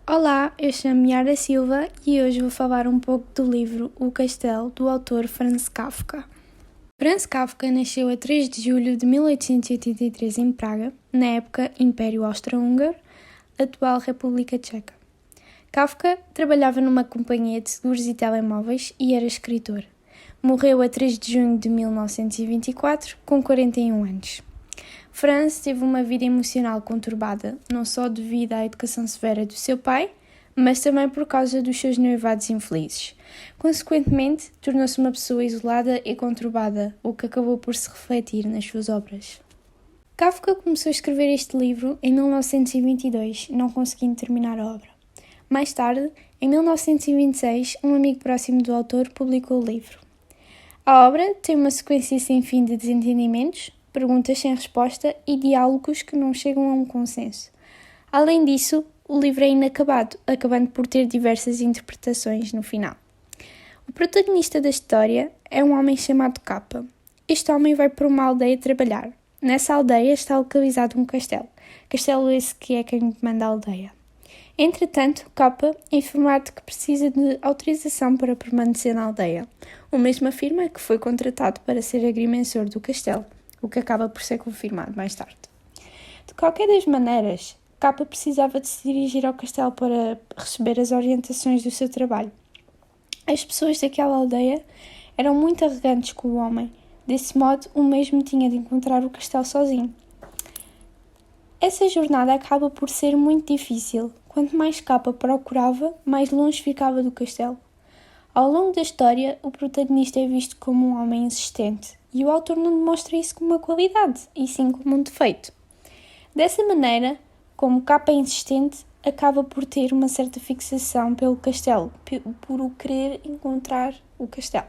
Olá, eu chamo-me Yara Silva e hoje vou falar um pouco do livro O Castelo, do autor Franz Kafka. Franz Kafka nasceu a 3 de julho de 1883 em Praga, na época Império Austro-Húngaro, atual República Tcheca. Kafka trabalhava numa companhia de seguros e telemóveis e era escritor. Morreu a 3 de junho de 1924, com 41 anos. Franz teve uma vida emocional conturbada, não só devido à educação severa do seu pai, mas também por causa dos seus noivados infelizes. Consequentemente, tornou-se uma pessoa isolada e conturbada, o que acabou por se refletir nas suas obras. Kafka começou a escrever este livro em 1922, não conseguindo terminar a obra. Mais tarde, em 1926, um amigo próximo do autor publicou o livro. A obra tem uma sequência sem fim de desentendimentos, perguntas sem resposta e diálogos que não chegam a um consenso. Além disso, o livro é inacabado, acabando por ter diversas interpretações no final. O protagonista da história é um homem chamado Kappa. Este homem vai para uma aldeia trabalhar. Nessa aldeia está localizado um castelo. Castelo esse que é quem comanda a aldeia. Entretanto, Kappa é informado que precisa de autorização para permanecer na aldeia. O mesmo afirma que foi contratado para ser agrimensor do castelo, o que acaba por ser confirmado mais tarde. De qualquer das maneiras, Kappa precisava de se dirigir ao castelo para receber as orientações do seu trabalho. As pessoas daquela aldeia eram muito arrogantes com o homem, desse modo o mesmo tinha de encontrar o castelo sozinho. Essa jornada acaba por ser muito difícil. Quanto mais Kappa procurava, mais longe ficava do castelo. Ao longo da história, o protagonista é visto como um homem insistente, e o autor não demonstra isso como uma qualidade, e sim como um defeito. Dessa maneira, como Kappa é insistente, acaba por ter uma certa fixação pelo castelo, por o querer encontrar o castelo.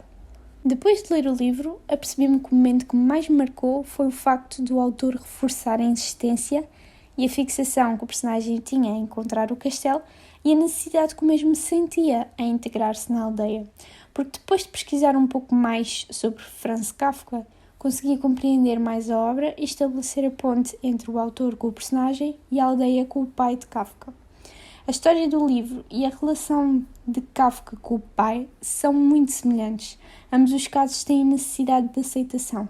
Depois de ler o livro, apercebi-me que o momento que mais me marcou foi o facto do autor reforçar a insistência e a fixação que o personagem tinha em encontrar o castelo e a necessidade que o mesmo sentia em integrar-se na aldeia. Porque depois de pesquisar um pouco mais sobre Franz Kafka, consegui compreender mais a obra e estabelecer a ponte entre o autor com o personagem e a aldeia com o pai de Kafka. A história do livro e a relação de Kafka com o pai são muito semelhantes. Ambos os casos têm necessidade de aceitação.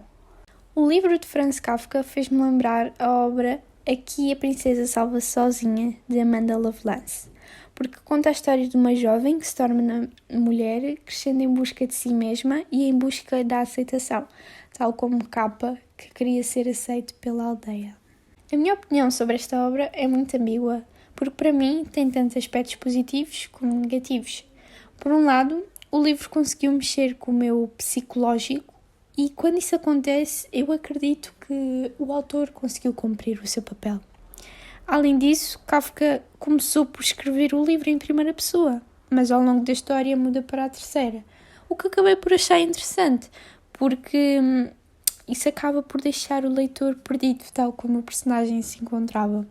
O livro de Franz Kafka fez-me lembrar a obra Aqui a Princesa Salva-se Sozinha, de Amanda Lovelace, porque conta a história de uma jovem que se torna mulher, crescendo em busca de si mesma e em busca da aceitação, tal como Kappa, que queria ser aceito pela aldeia. A minha opinião sobre esta obra é muito ambígua, porque para mim tem tanto aspectos positivos como negativos. Por um lado, o livro conseguiu mexer com o meu psicológico e quando isso acontece, eu acredito que o autor conseguiu cumprir o seu papel. Além disso, Kafka começou por escrever o livro em primeira pessoa, mas ao longo da história muda para a terceira, o que acabei por achar interessante, porque isso acaba por deixar o leitor perdido, tal como o personagem se encontrava.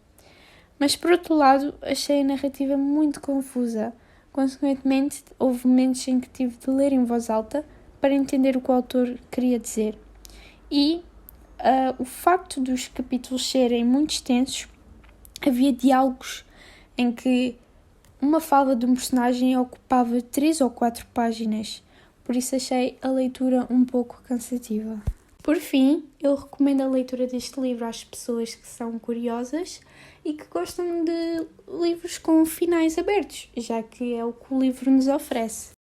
Mas, por outro lado, achei a narrativa muito confusa. Consequentemente, houve momentos em que tive de ler em voz alta para entender o que o autor queria dizer. E o facto dos capítulos serem muito extensos, havia diálogos em que uma fala de um personagem ocupava 3 ou 4 páginas, por isso achei a leitura um pouco cansativa. Por fim, eu recomendo a leitura deste livro às pessoas que são curiosas e que gostam de livros com finais abertos, já que é o que o livro nos oferece.